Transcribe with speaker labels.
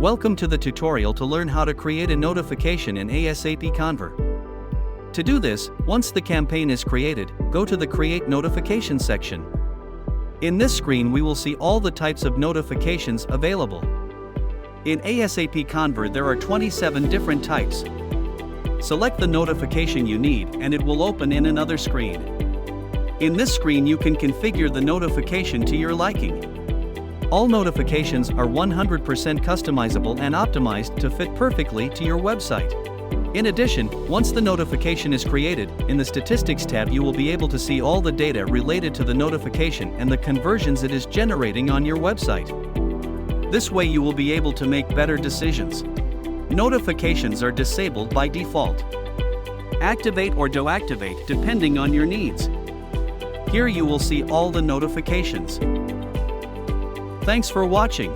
Speaker 1: Welcome to the tutorial to learn how to create a notification in ASAP Conver. To do this, once the campaign is created, go to the Create Notification section. In this screen we will see all the types of notifications available. In ASAP Conver there are 27 different types. Select the notification you need and it will open in another screen. In this screen you can configure the notification to your liking. All notifications are 100% customizable and optimized to fit perfectly to your website. In addition, once the notification is created, in the Statistics tab you will be able to see all the data related to the notification and the conversions it is generating on your website. This way you will be able to make better decisions. Notifications are disabled by default. Activate or deactivate depending on your needs. Here you will see all the notifications. Thanks for watching.